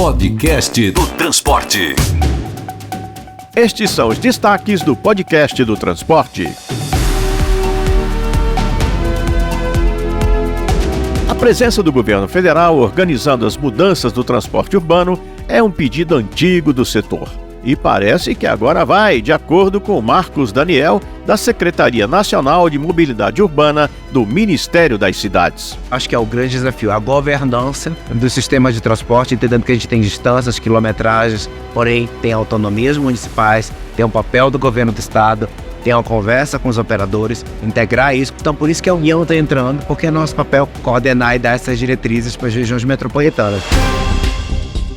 Podcast do Transporte. Estes são os destaques do Podcast do Transporte. A presença do governo federal organizando as mudanças do transporte urbano é um pedido antigo do setor. E parece que agora vai, de acordo com Marcos Daniel, da Secretaria Nacional de Mobilidade Urbana do Ministério das Cidades. Acho que é o grande desafio, a governança do sistema de transporte, entendendo que a gente tem distâncias, quilometragens, porém tem autonomias municipais, tem um papel do governo do estado, tem uma conversa com os operadores, integrar isso. Então por isso que a União está entrando, porque é nosso papel coordenar e dar essas diretrizes para as regiões metropolitanas.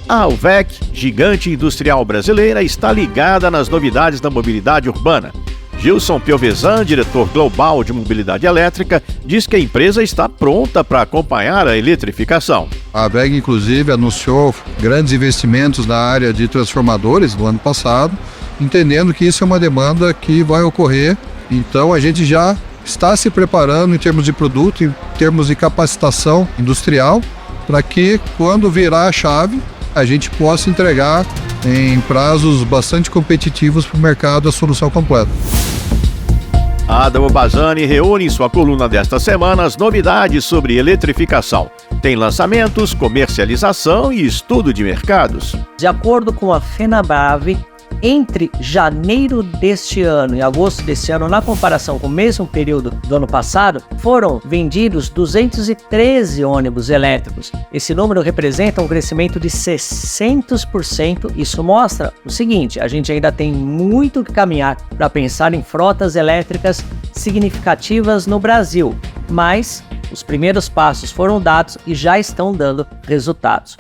A Alvec, gigante industrial brasileira, está ligada nas novidades da mobilidade urbana. Gilson Piovesan, diretor global de mobilidade elétrica, diz que a empresa está pronta para acompanhar a eletrificação. A Alvec, inclusive, anunciou grandes investimentos na área de transformadores no ano passado, entendendo que isso é uma demanda que vai ocorrer. Então a gente já está se preparando em termos de produto, em termos de capacitação industrial, para que quando virar a chave, a gente possa entregar em prazos bastante competitivos para o mercado a solução completa. Adamo Bazzani reúne em sua coluna desta semana as novidades sobre eletrificação. Tem lançamentos, comercialização e estudo de mercados. De acordo com a FenaBrave, entre janeiro deste ano e agosto deste ano, na comparação com o mesmo período do ano passado, foram vendidos 213 ônibus elétricos. Esse número representa um crescimento de 600%. Isso mostra o seguinte: a gente ainda tem muito que caminhar para pensar em frotas elétricas significativas no Brasil, mas os primeiros passos foram dados e já estão dando resultados.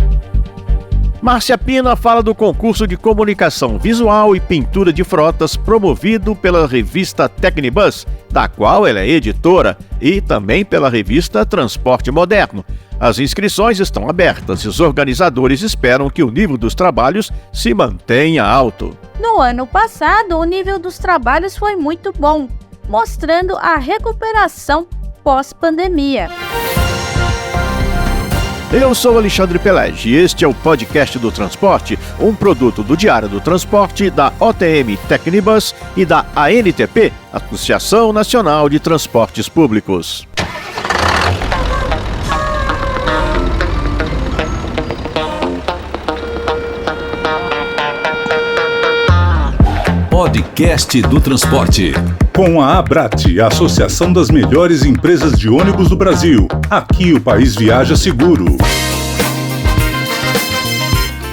Márcia Pina fala do concurso de comunicação visual e pintura de frotas promovido pela revista Tecnibus, da qual ela é editora, e também pela revista Transporte Moderno. As inscrições estão abertas e os organizadores esperam que o nível dos trabalhos se mantenha alto. No ano passado, o nível dos trabalhos foi muito bom, mostrando a recuperação pós-pandemia. Eu sou Alexandre Pelege e este é o Podcast do Transporte, um produto do Diário do Transporte, da OTM Tecnibus e da ANTP, Associação Nacional de Transportes Públicos. Podcast do Transporte. Com a Abrat, a Associação das Melhores Empresas de Ônibus do Brasil. Aqui o país viaja seguro.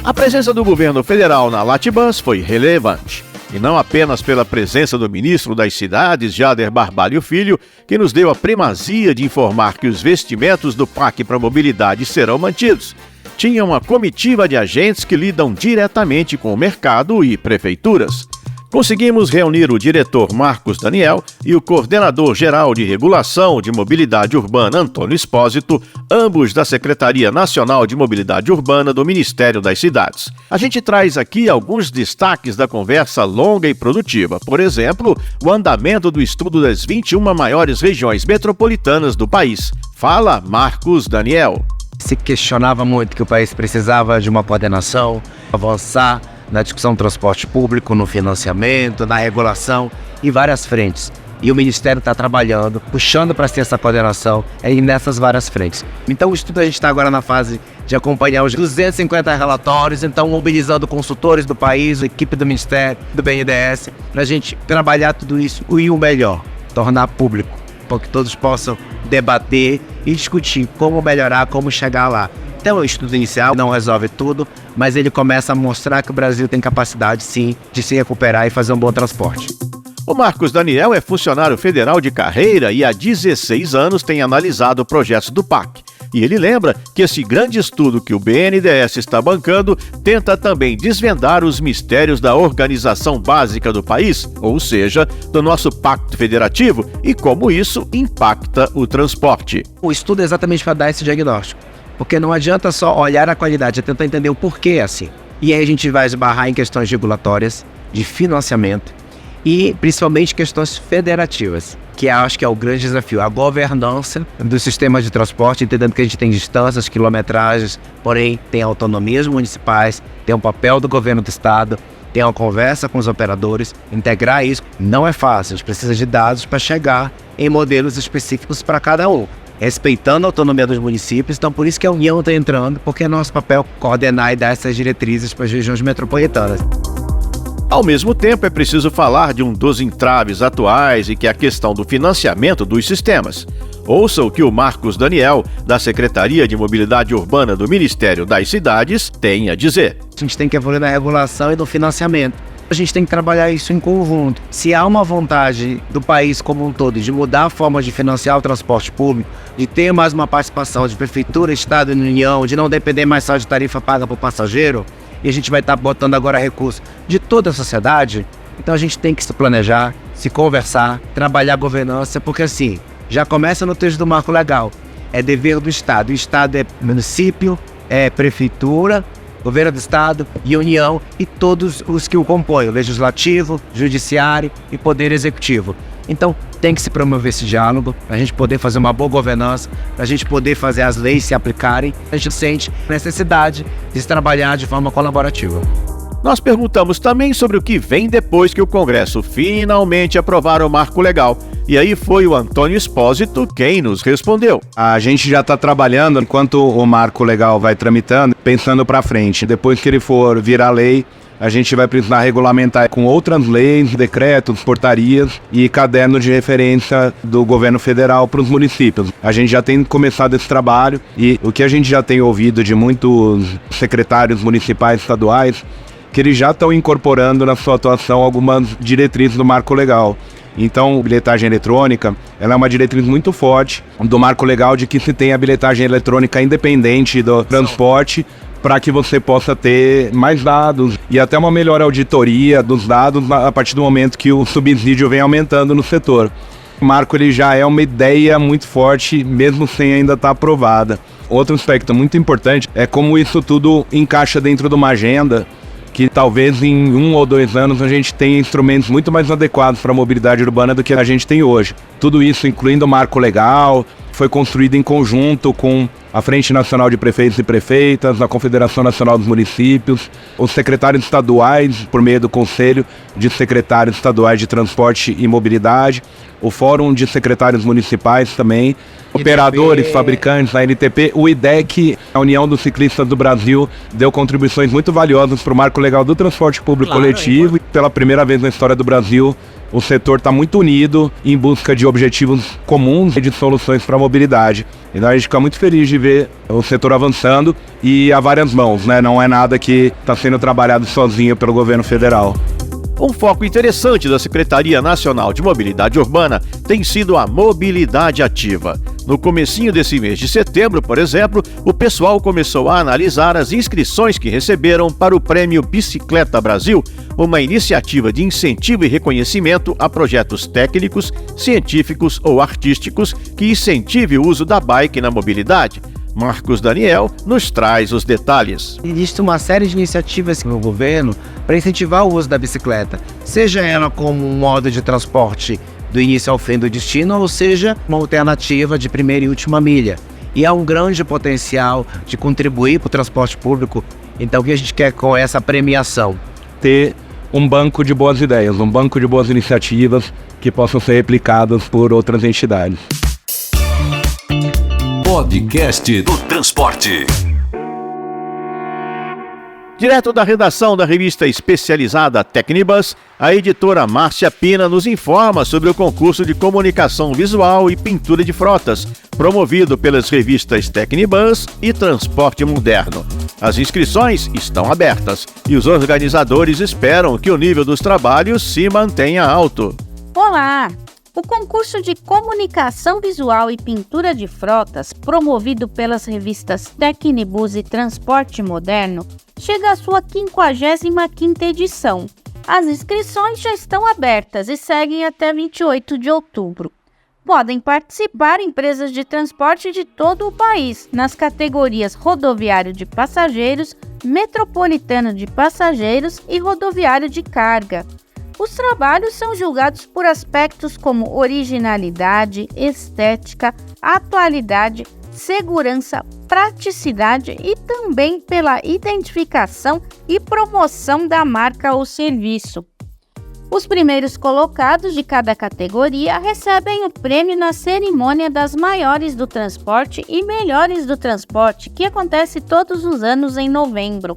A presença do governo federal na Latibus foi relevante. E não apenas pela presença do ministro das Cidades, Jader Barbalho Filho, que nos deu a primazia de informar que os investimentos do PAC para mobilidade serão mantidos. Tinha uma comitiva de agentes que lidam diretamente com o mercado e prefeituras. Conseguimos reunir o diretor Marcos Daniel e o coordenador-geral de regulação de mobilidade urbana, Antônio Espósito, ambos da Secretaria Nacional de Mobilidade Urbana do Ministério das Cidades. A gente traz aqui alguns destaques da conversa longa e produtiva. Por exemplo, o andamento do estudo das 21 maiores regiões metropolitanas do país. Fala Marcos Daniel. Se questionava muito que o país precisava de uma coordenação, avançar na discussão do transporte público, no financiamento, na regulação, em várias frentes. E o Ministério está trabalhando, puxando para ser essa coordenação nessas várias frentes. Então o estudo, a gente está agora na fase de acompanhar os 250 relatórios, então mobilizando consultores do país, a equipe do Ministério, do BNDES, para a gente trabalhar tudo isso e o melhor, tornar público, para que todos possam debater e discutir como melhorar, como chegar lá. Então o estudo inicial não resolve tudo, mas ele começa a mostrar que o Brasil tem capacidade, sim, de se recuperar e fazer um bom transporte. O Marcos Daniel é funcionário federal de carreira e há 16 anos tem analisado projetos do PAC. E ele lembra que esse grande estudo que o BNDES está bancando tenta também desvendar os mistérios da organização básica do país, ou seja, do nosso pacto federativo, e como isso impacta o transporte. O estudo é exatamente para dar esse diagnóstico. Porque não adianta só olhar a qualidade, é tentar entender o porquê é assim. E aí a gente vai esbarrar em questões regulatórias, de financiamento e principalmente questões federativas. que acho que é o grande desafio, a governança do sistema de transporte, entendendo que a gente tem distâncias, quilometragens, porém tem autonomias municipais, tem um papel do governo do estado, tem uma conversa com os operadores, integrar isso não é fácil, a gente precisa de dados para chegar em modelos específicos para cada um, respeitando a autonomia dos municípios. Então por isso que a União está entrando, porque é nosso papel coordenar e dar essas diretrizes para as regiões metropolitanas. Ao mesmo tempo, é preciso falar de um dos entraves atuais e que é a questão do financiamento dos sistemas. Ouça o que o Marcos Daniel, da Secretaria de Mobilidade Urbana do Ministério das Cidades, tem a dizer. A gente tem que evoluir na regulação e no financiamento. A gente tem que trabalhar isso em conjunto. Se há uma vontade do país como um todo de mudar a forma de financiar o transporte público, de ter mais uma participação de prefeitura, estado e União, de não depender mais só de tarifa paga para o passageiro, e a gente vai estar botando agora recursos de toda a sociedade, então a gente tem que se planejar, se conversar, trabalhar a governança, porque assim, já começa no texto do marco legal, é dever do Estado. O Estado é município, é prefeitura, governo do Estado e União e todos os que o compõem, o Legislativo, Judiciário e Poder Executivo. Então tem que se promover esse diálogo, para a gente poder fazer uma boa governança, para a gente poder fazer as leis se aplicarem. A gente sente necessidade de se trabalhar de forma colaborativa. Nós perguntamos também sobre o que vem depois que o Congresso finalmente aprovar o marco legal. E aí foi o Antônio Espósito quem nos respondeu. A gente já está trabalhando, enquanto o marco legal vai tramitando, pensando para frente. Depois que ele for virar lei, a gente vai precisar regulamentar com outras leis, decretos, portarias e cadernos de referência do governo federal para os municípios. A gente já tem começado esse trabalho e o que a gente já tem ouvido de muitos secretários municipais estaduais, que eles já estão incorporando na sua atuação algumas diretrizes do marco legal. Então, bilhetagem eletrônica, ela é uma diretriz muito forte do marco legal de que se tem a bilhetagem eletrônica independente do transporte, para que você possa ter mais dados e até uma melhor auditoria dos dados a partir do momento que o subsídio vem aumentando no setor. O marco ele já é uma ideia muito forte, mesmo sem ainda estar aprovada. Outro aspecto muito importante é como isso tudo encaixa dentro de uma agenda que talvez em 1 ou 2 anos a gente tenha instrumentos muito mais adequados para a mobilidade urbana do que a gente tem hoje. Tudo isso, incluindo o marco legal, foi construído em conjunto com a Frente Nacional de Prefeitos e Prefeitas, a Confederação Nacional dos Municípios, os secretários estaduais, por meio do Conselho de Secretários Estaduais de Transporte e Mobilidade, o Fórum de Secretários Municipais também, operadores, fabricantes, a NTP, o IDEC, a União dos Ciclistas do Brasil, deu contribuições muito valiosas para o marco legal do transporte público coletivo. E pela primeira vez na história do Brasil, o setor está muito unido em busca de objetivos comuns e de soluções para a mobilidade. Então a gente fica muito feliz de ver o setor avançando e a várias mãos, né? Não é nada que está sendo trabalhado sozinho pelo governo federal. Um foco interessante da Secretaria Nacional de Mobilidade Urbana tem sido a mobilidade ativa. No comecinho desse mês de setembro, por exemplo, o pessoal começou a analisar as inscrições que receberam para o Prêmio Bicicleta Brasil, uma iniciativa de incentivo e reconhecimento a projetos técnicos, científicos ou artísticos que incentive o uso da bike na mobilidade. Marcos Daniel nos traz os detalhes. Existe uma série de iniciativas no governo para incentivar o uso da bicicleta, seja ela como um modo de transporte do início ao fim do destino, ou seja, uma alternativa de primeira e última milha. E há um grande potencial de contribuir para o transporte público. Então o que a gente quer com essa premiação? Ter um banco de boas ideias, um banco de boas iniciativas que possam ser replicadas por outras entidades. Podcast do Transporte. Direto da redação da revista especializada Tecnibus, a editora Márcia Pina nos informa sobre o concurso de comunicação visual e pintura de frotas, promovido pelas revistas Tecnibus e Transporte Moderno. As inscrições estão abertas e os organizadores esperam que o nível dos trabalhos se mantenha alto. Olá! O concurso de comunicação visual e pintura de frotas, promovido pelas revistas Tecnibus e Transporte Moderno, chega à sua 55ª edição. As inscrições já estão abertas e seguem até 28 de outubro. Podem participar empresas de transporte de todo o país, nas categorias rodoviário de passageiros, metropolitano de passageiros e rodoviário de carga. Os trabalhos são julgados por aspectos como originalidade, estética, atualidade, segurança, praticidade e também pela identificação e promoção da marca ou serviço. Os primeiros colocados de cada categoria recebem o prêmio na cerimônia das maiores do transporte e melhores do transporte, que acontece todos os anos em novembro.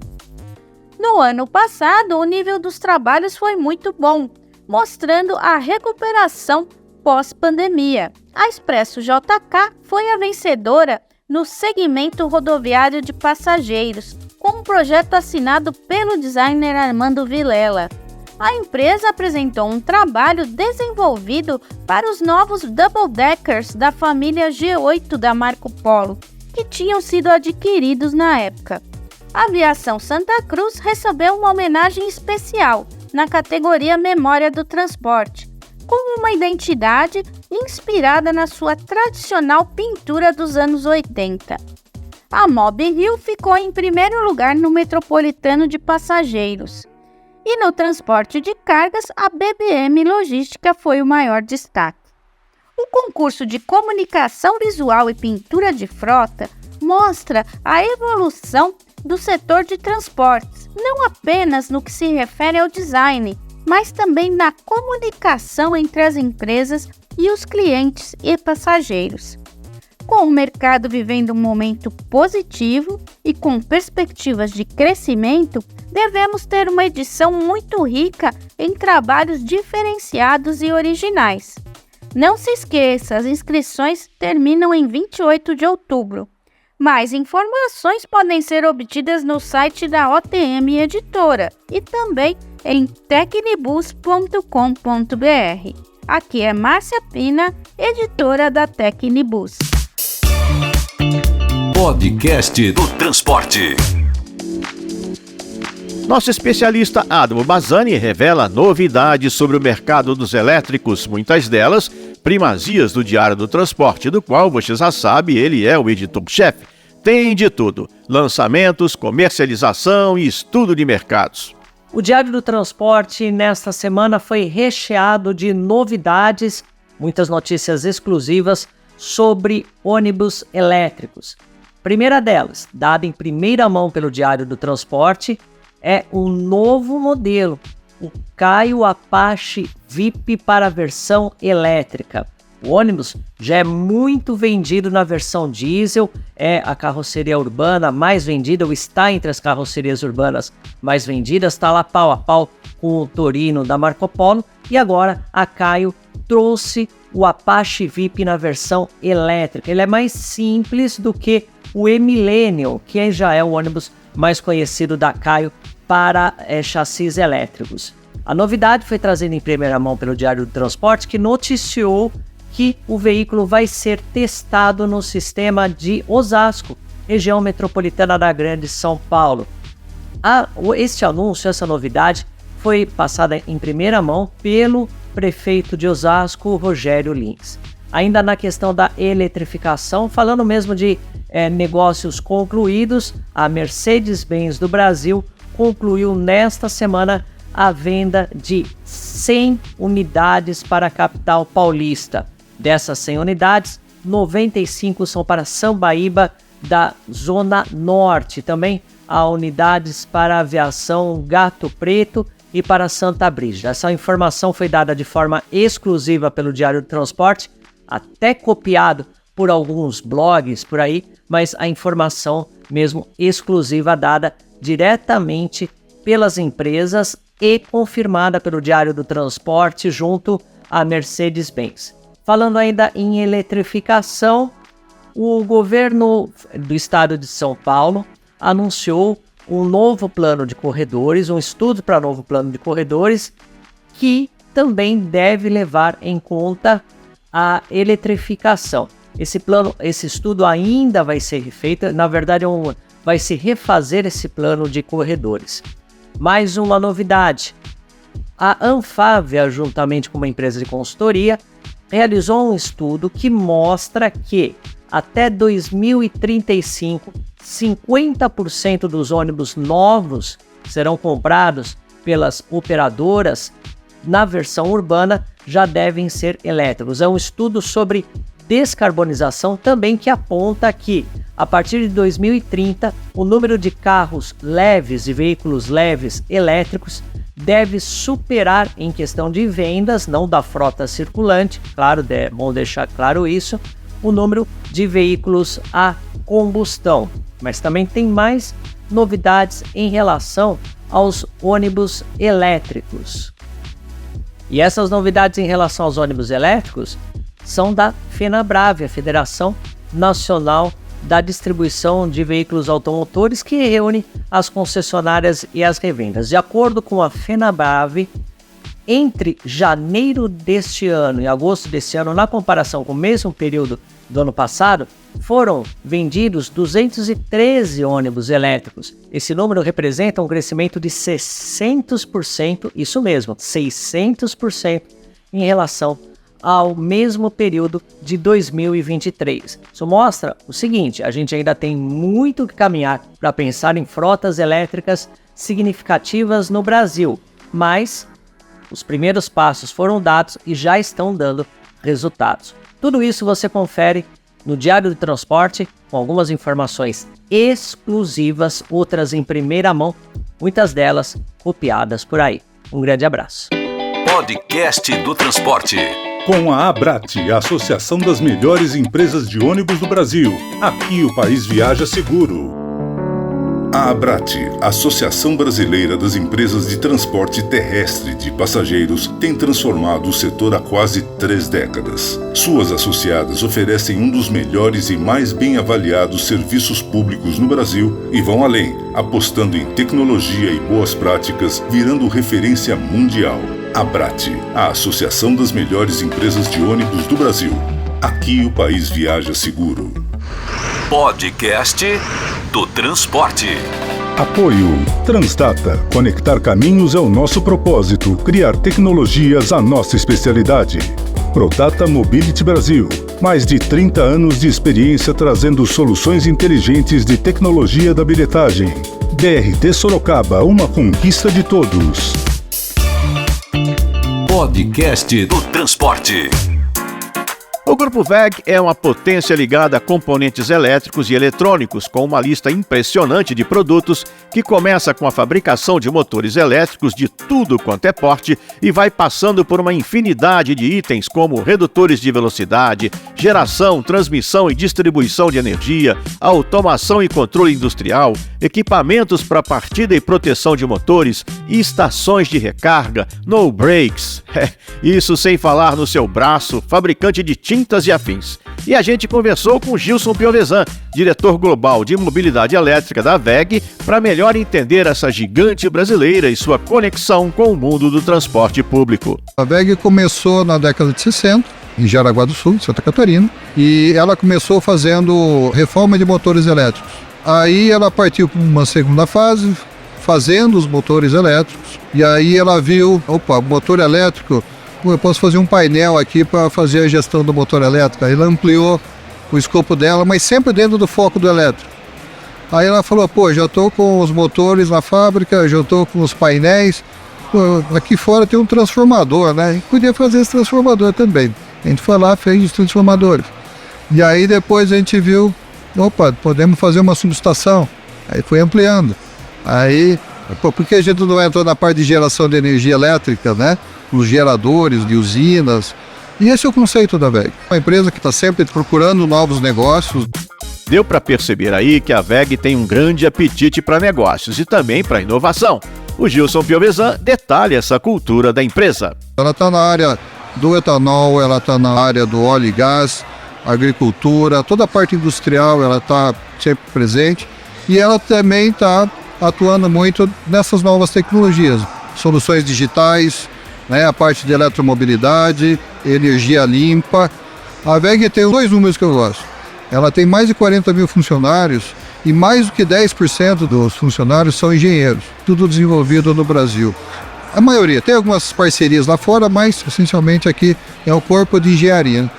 No ano passado, o nível dos trabalhos foi muito bom, mostrando a recuperação pós-pandemia. A Expresso JK foi a vencedora no segmento rodoviário de passageiros, com um projeto assinado pelo designer Armando Vilela. A empresa apresentou um trabalho desenvolvido para os novos double-deckers da família G8 da Marco Polo, que tinham sido adquiridos na época. A Aviação Santa Cruz recebeu uma homenagem especial na categoria Memória do Transporte, com uma identidade inspirada na sua tradicional pintura dos anos 80. A Mob Hill ficou em primeiro lugar no Metropolitano de Passageiros. E no transporte de cargas, a BBM Logística foi o maior destaque. O concurso de comunicação visual e pintura de frota mostra a evolução do setor de transportes, não apenas no que se refere ao design, mas também na comunicação entre as empresas e os clientes e passageiros. Com o mercado vivendo um momento positivo e com perspectivas de crescimento, devemos ter uma edição muito rica em trabalhos diferenciados e originais. Não se esqueça, as inscrições terminam em 28 de outubro. Mais informações podem ser obtidas no site da OTM Editora e também em tecnibus.com.br. Aqui é Márcia Pina, editora da Tecnibus. Podcast do Transporte. Nosso especialista Adamo Bazzani revela novidades sobre o mercado dos elétricos, muitas delas primazias do Diário do Transporte, do qual você já sabe, ele é o editor-chefe. Tem de tudo: lançamentos, comercialização e estudo de mercados. O Diário do Transporte nesta semana foi recheado de novidades, muitas notícias exclusivas sobre ônibus elétricos. Primeira delas, dada em primeira mão pelo Diário do Transporte, é um novo modelo, o Caio Apache VIP para a versão elétrica. O ônibus já é muito vendido na versão diesel, é a carroceria urbana mais vendida, ou está entre as carrocerias urbanas mais vendidas, está lá pau a pau com o Torino da Marco Polo, e agora a Caio trouxe o Apache VIP na versão elétrica. Ele é mais simples do que o E-Millennium, que já é o ônibus mais conhecido da Caio para chassis elétricos. A novidade foi trazida em primeira mão pelo Diário do Transporte, que noticiou que o veículo vai ser testado no sistema de Osasco, região metropolitana da Grande São Paulo. Este anúncio, essa novidade, foi passada em primeira mão pelo prefeito de Osasco, Rogério Lins. Ainda na questão da eletrificação, falando mesmo de negócios concluídos, a Mercedes-Benz do Brasil concluiu nesta semana a venda de 100 unidades para a capital paulista. Dessas 100 unidades, 95 são para Sambaíba, da Zona Norte. Também há unidades para a aviação Gato Preto e para Santa Brígida. Essa informação foi dada de forma exclusiva pelo Diário do Transporte, até copiado por alguns blogs por aí, mas a informação mesmo exclusiva dada diretamente pelas empresas e confirmada pelo Diário do Transporte junto à Mercedes-Benz. Falando ainda em eletrificação, o governo do estado de São Paulo anunciou um novo plano de corredores, um estudo para novo plano de corredores, que também deve levar em conta a eletrificação. Esse estudo ainda vai ser refeito, na verdade vai se refazer esse plano de corredores. Mais uma novidade: a Anfávia, juntamente com uma empresa de consultoria, realizou um estudo que mostra que até 2035, 50% dos ônibus novos serão comprados pelas operadoras na versão urbana, já devem ser elétricos. É um estudo sobre descarbonização também que aponta que, a partir de 2030, o número de carros leves e veículos leves elétricos deve superar em questão de vendas, não da frota circulante, claro, é bom deixar claro isso, o número de veículos a combustão. Mas também tem mais novidades em relação aos ônibus elétricos. E essas novidades em relação aos ônibus elétricos são da FenaBrave, a Federação Nacional da Distribuição de Veículos Automotores, que reúne as concessionárias e as revendas. De acordo com a FenaBrave, entre janeiro deste ano e agosto deste ano, na comparação com o mesmo período do ano passado, foram vendidos 213 ônibus elétricos. Esse número representa um crescimento de 600%, isso mesmo, 600% em relação ao mesmo período de 2023. Isso mostra o seguinte: a gente ainda tem muito que caminhar para pensar em frotas elétricas significativas no Brasil, mas os primeiros passos foram dados e já estão dando resultados. Tudo isso você confere no Diário do Transporte, com algumas informações exclusivas, outras em primeira mão, muitas delas copiadas por aí. Um grande abraço. Podcast do Transporte. Com a Abrat, a Associação das Melhores Empresas de Ônibus do Brasil. Aqui o país viaja seguro. A Abrat, Associação Brasileira das Empresas de Transporte Terrestre de Passageiros, tem transformado o setor há quase 3 décadas. Suas associadas oferecem um dos melhores e mais bem avaliados serviços públicos no Brasil e vão além, apostando em tecnologia e boas práticas, virando referência mundial. Abrat, a Associação das Melhores Empresas de Ônibus do Brasil. Aqui o país viaja seguro. Podcast do Transporte. Apoio Transdata. Conectar caminhos é o nosso propósito. Criar tecnologias a nossa especialidade. Prodata Mobility Brasil. Mais de 30 anos de experiência trazendo soluções inteligentes de tecnologia da bilhetagem. BRT Sorocaba, uma conquista de todos. Podcast do Transporte. O Grupo WEG é uma potência ligada a componentes elétricos e eletrônicos, com uma lista impressionante de produtos que começa com a fabricação de motores elétricos de tudo quanto é porte e vai passando por uma infinidade de itens como redutores de velocidade, geração, transmissão e distribuição de energia, automação e controle industrial, equipamentos para partida e proteção de motores, estações de recarga, no brakes. Isso sem falar no seu braço, fabricante de tintas e afins. E a gente conversou com Gilson Piovesan, diretor global de mobilidade elétrica da WEG, para melhor entender essa gigante brasileira e sua conexão com o mundo do transporte público. A WEG começou na década de 60, em Jaraguá do Sul, Santa Catarina, e ela começou fazendo reforma de motores elétricos. Aí ela partiu para uma segunda fase, fazendo os motores elétricos, e aí ela viu, motor elétrico, eu posso fazer um painel aqui para fazer a gestão do motor elétrico. Aí ela ampliou o escopo dela, mas sempre dentro do foco do elétrico. Aí ela falou, já estou com os motores na fábrica, já estou com os painéis, aqui fora tem um transformador, né? E podia fazer esse transformador também. A gente foi lá, fez os transformadores. E aí depois a gente viu, podemos fazer uma subestação. Aí foi ampliando. Aí, por que a gente não entrou na parte de geração de energia elétrica, né? Os geradores de usinas. E esse é o conceito da WEG. Uma empresa que está sempre procurando novos negócios. Deu para perceber aí que a WEG tem um grande apetite para negócios e também para inovação. O Gilson Piovesan detalha essa cultura da empresa. Ela está na área do etanol, ela está na área do óleo e gás, agricultura, toda a parte industrial ela está sempre presente. E ela também está atuando muito nessas novas tecnologias, soluções digitais, né, a parte de eletromobilidade, energia limpa. A WEG tem 2 números que eu gosto. Ela tem mais de 40 mil funcionários e mais do que 10% dos funcionários são engenheiros, tudo desenvolvido no Brasil. A maioria, tem algumas parcerias lá fora, mas essencialmente aqui é o corpo de engenharia.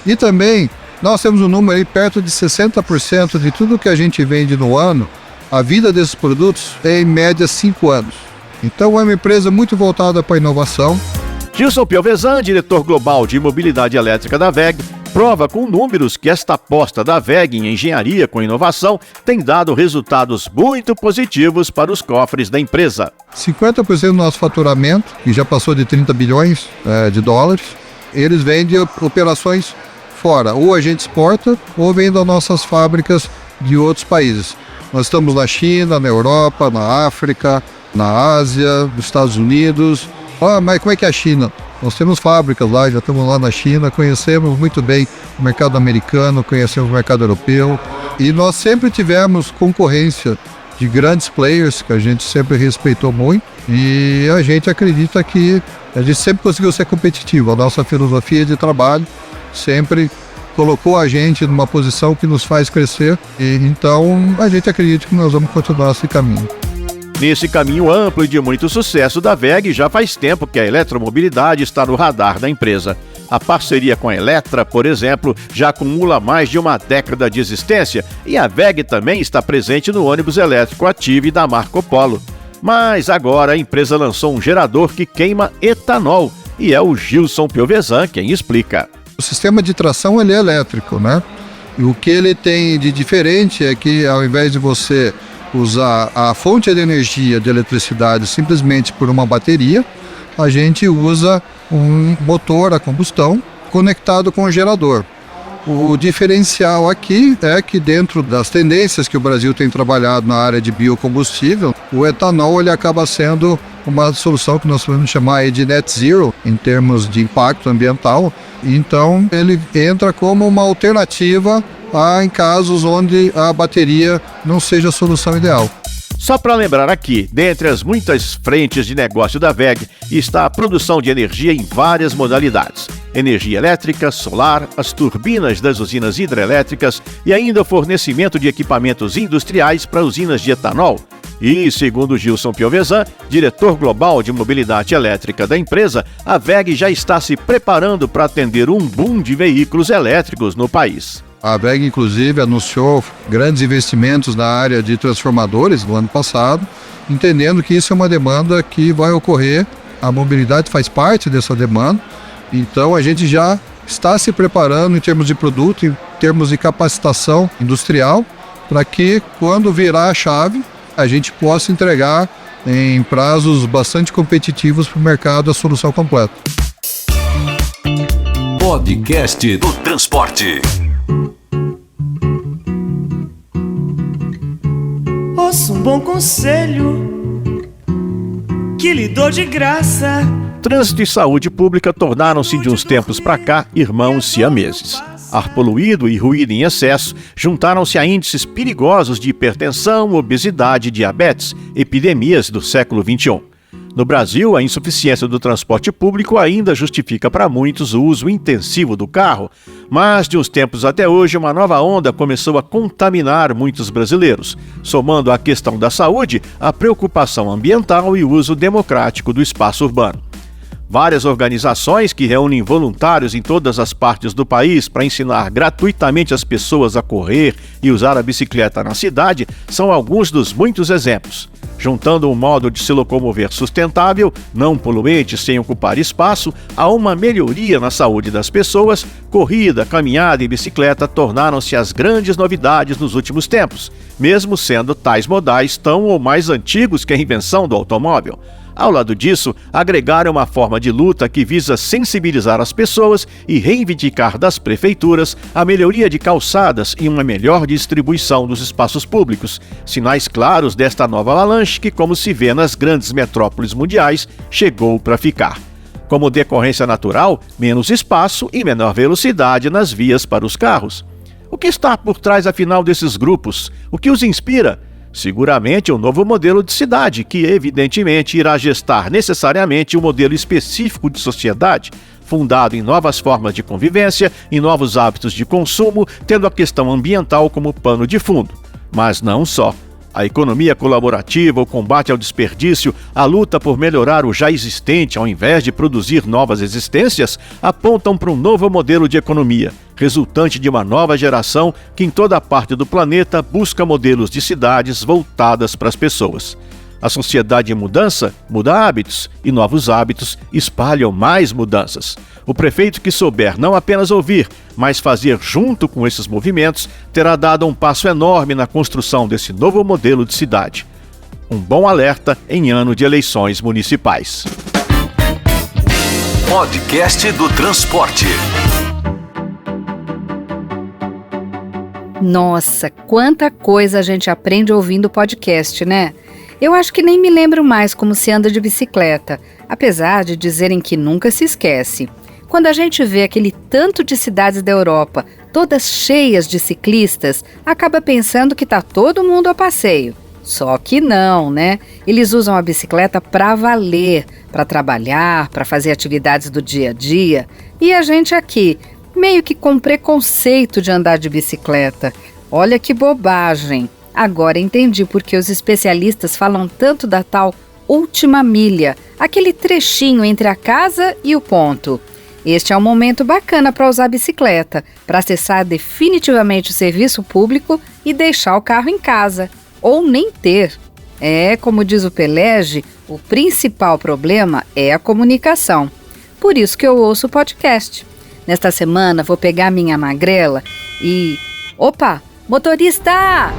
E também nós temos um número aí perto de 60% de tudo que a gente vende no ano, a vida desses produtos é em média 5 anos. Então é uma empresa muito voltada para a inovação. Gilson Piovesan, diretor global de mobilidade elétrica da WEG, prova com números que esta aposta da WEG em engenharia com inovação tem dado resultados muito positivos para os cofres da empresa. 50% do nosso faturamento, que já passou de 30 bilhões de dólares, eles vêm de operações fora. Ou a gente exporta, ou vem das nossas fábricas de outros países. Nós estamos na China, na Europa, na África, na Ásia, nos Estados Unidos. Mas como é que é a China? Nós temos fábricas lá, já estamos lá na China, conhecemos muito bem o mercado americano, conhecemos o mercado europeu. E nós sempre tivemos concorrência de grandes players, que a gente sempre respeitou muito. E a gente acredita que a gente sempre conseguiu ser competitivo. A nossa filosofia de trabalho sempre colocou a gente numa posição que nos faz crescer. E então a gente acredita que nós vamos continuar esse caminho. Nesse caminho amplo e de muito sucesso da WEG, já faz tempo que a eletromobilidade está no radar da empresa. A parceria com a Eletra, por exemplo, já acumula mais de uma década de existência e a WEG também está presente no ônibus elétrico Attivi da Marco Polo. Mas agora a empresa lançou um gerador que queima etanol e é o Gilson Piovesan quem explica. O sistema de tração ele é elétrico, né? E o que ele tem de diferente é que ao invés de você usar a fonte de energia de eletricidade simplesmente por uma bateria, a gente usa um motor a combustão conectado com o gerador. O diferencial aqui é que dentro das tendências que o Brasil tem trabalhado na área de biocombustível, o etanol ele acaba sendo uma solução que nós podemos chamar de net zero em termos de impacto ambiental. Então ele entra como uma alternativa em casos onde a bateria não seja a solução ideal. Só para lembrar aqui, dentre as muitas frentes de negócio da WEG está a produção de energia em várias modalidades. Energia elétrica, solar, as turbinas das usinas hidrelétricas e ainda o fornecimento de equipamentos industriais para usinas de etanol. E, segundo Gilson Piovesan, diretor global de mobilidade elétrica da empresa, a WEG já está se preparando para atender um boom de veículos elétricos no país. A WEG, inclusive, anunciou grandes investimentos na área de transformadores no ano passado, entendendo que isso é uma demanda que vai ocorrer, a mobilidade faz parte dessa demanda, então a gente já está se preparando em termos de produto, em termos de capacitação industrial, para que quando virar a chave, a gente possa entregar em prazos bastante competitivos para o mercado a solução completa. Podcast do Transporte. Ouça um bom conselho que lhe dou de graça. Trânsito e saúde pública tornaram-se de uns tempos para cá irmãos siameses. Ar poluído e ruído em excesso juntaram-se a índices perigosos de hipertensão, obesidade e diabetes, epidemias do século XXI. No Brasil, a insuficiência do transporte público ainda justifica para muitos o uso intensivo do carro, mas de uns tempos até hoje uma nova onda começou a contaminar muitos brasileiros, somando à questão da saúde a preocupação ambiental e o uso democrático do espaço urbano. Várias organizações que reúnem voluntários em todas as partes do país para ensinar gratuitamente as pessoas a correr e usar a bicicleta na cidade são alguns dos muitos exemplos. Juntando um modo de se locomover sustentável, não poluente, sem ocupar espaço, a uma melhoria na saúde das pessoas, corrida, caminhada e bicicleta tornaram-se as grandes novidades nos últimos tempos, mesmo sendo tais modais tão ou mais antigos que a invenção do automóvel. Ao lado disso, agregar uma forma de luta que visa sensibilizar as pessoas e reivindicar das prefeituras a melhoria de calçadas e uma melhor distribuição dos espaços públicos, sinais claros desta nova avalanche que, como se vê nas grandes metrópoles mundiais, chegou para ficar. Como decorrência natural, menos espaço e menor velocidade nas vias para os carros. O que está por trás, afinal, desses grupos? O que os inspira? Seguramente um novo modelo de cidade, que evidentemente irá gestar necessariamente um modelo específico de sociedade, fundado em novas formas de convivência, em novos hábitos de consumo, tendo a questão ambiental como pano de fundo. Mas não só. A economia colaborativa, o combate ao desperdício, a luta por melhorar o já existente ao invés de produzir novas existências, apontam para um novo modelo de economia, resultante de uma nova geração que em toda parte do planeta busca modelos de cidades voltadas para as pessoas. A sociedade em mudança muda hábitos, e novos hábitos espalham mais mudanças. O prefeito que souber não apenas ouvir, mas fazer junto com esses movimentos, terá dado um passo enorme na construção desse novo modelo de cidade. Um bom alerta em ano de eleições municipais. Podcast do Transporte. Nossa, quanta coisa a gente aprende ouvindo podcast, né? Eu acho que nem me lembro mais como se anda de bicicleta, apesar de dizerem que nunca se esquece. Quando a gente vê aquele tanto de cidades da Europa, todas cheias de ciclistas, acaba pensando que tá todo mundo a passeio. Só que não, né? Eles usam a bicicleta para valer, para trabalhar, para fazer atividades do dia a dia. E a gente aqui, meio que com preconceito de andar de bicicleta. Olha que bobagem! Agora entendi por que os especialistas falam tanto da tal última milha, aquele trechinho entre a casa e o ponto. Este é um momento bacana para usar a bicicleta, para acessar definitivamente o serviço público e deixar o carro em casa, ou nem ter. Como diz o Pelege, o principal problema é a comunicação. Por isso que eu ouço o podcast. Nesta semana vou pegar minha magrela e... Opa! Motorista!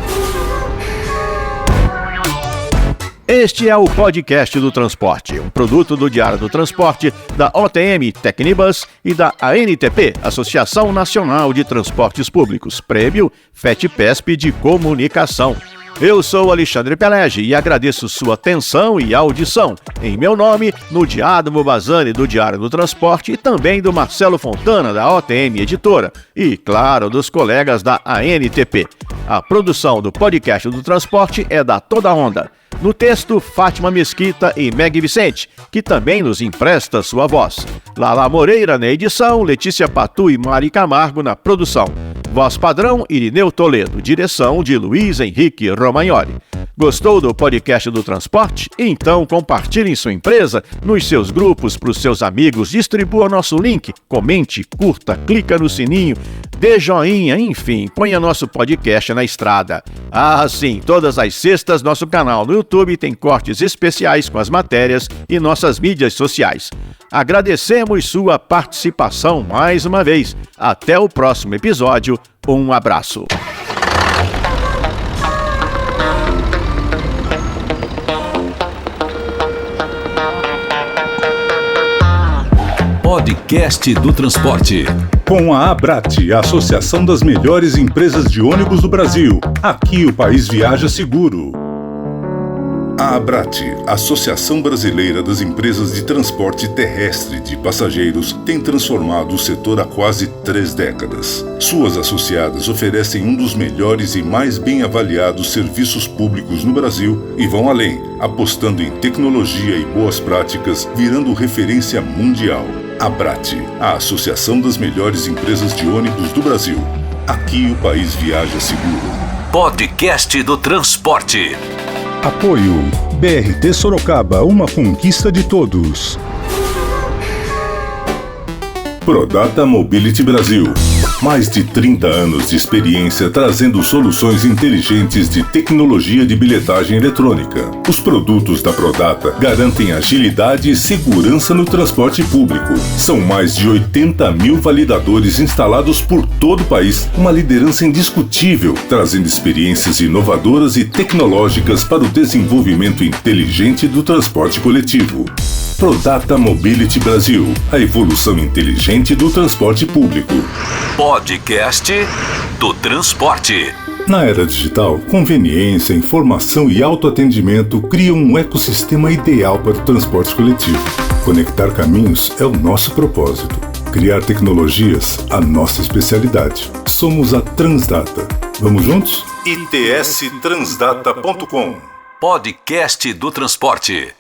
Este é o Podcast do Transporte, um produto do Diário do Transporte, da OTM Tecnibus e da ANTP, Associação Nacional de Transportes Públicos, Prêmio FETPESP de Comunicação. Eu sou Alexandre Pelege e agradeço sua atenção e audição. Em meu nome, no Diádomo Bazani do Diário do Transporte e também do Marcelo Fontana, da OTM Editora, e, claro, dos colegas da ANTP. A produção do Podcast do Transporte é da Toda Onda. No texto, Fátima Mesquita e Meg Vicente, que também nos empresta sua voz. Lala Moreira na edição, Letícia Patu e Mari Camargo na produção. Voz padrão, Irineu Toledo, direção de Luiz Henrique Romagnoli. Gostou do Podcast do Transporte? Então compartilhe em sua empresa, nos seus grupos, para os seus amigos, distribua nosso link, comente, curta, clica no sininho, dê joinha, enfim, ponha nosso podcast na estrada. Ah, sim, todas as sextas nosso canal no YouTube tem cortes especiais com as matérias e nossas mídias sociais. Agradecemos sua participação mais uma vez. Até o próximo episódio. Um abraço. Podcast do Transporte. Com a Abrate, a Associação das Melhores Empresas de Ônibus do Brasil. Aqui o país viaja seguro. A Abrate, Associação Brasileira das Empresas de Transporte Terrestre de Passageiros, tem transformado o setor há quase 3 décadas. Suas associadas oferecem um dos melhores e mais bem avaliados serviços públicos no Brasil e vão além, apostando em tecnologia e boas práticas, virando referência mundial. Abrate, a Associação das Melhores Empresas de Ônibus do Brasil. Aqui o país viaja seguro. Podcast do Transporte. Apoio BRT Sorocaba, uma conquista de todos. Prodata Mobility Brasil. Mais de 30 anos de experiência trazendo soluções inteligentes de tecnologia de bilhetagem eletrônica. Os produtos da Prodata garantem agilidade e segurança no transporte público. São mais de 80 mil validadores instalados por todo o país, uma liderança indiscutível, trazendo experiências inovadoras e tecnológicas para o desenvolvimento inteligente do transporte coletivo. Prodata Mobility Brasil, a evolução inteligente do transporte público. Podcast do Transporte. Na era digital, conveniência, informação e autoatendimento criam um ecossistema ideal para o transporte coletivo. Conectar caminhos é o nosso propósito. Criar tecnologias, a nossa especialidade. Somos a Transdata. Vamos juntos? itstransdata.com. Podcast do Transporte.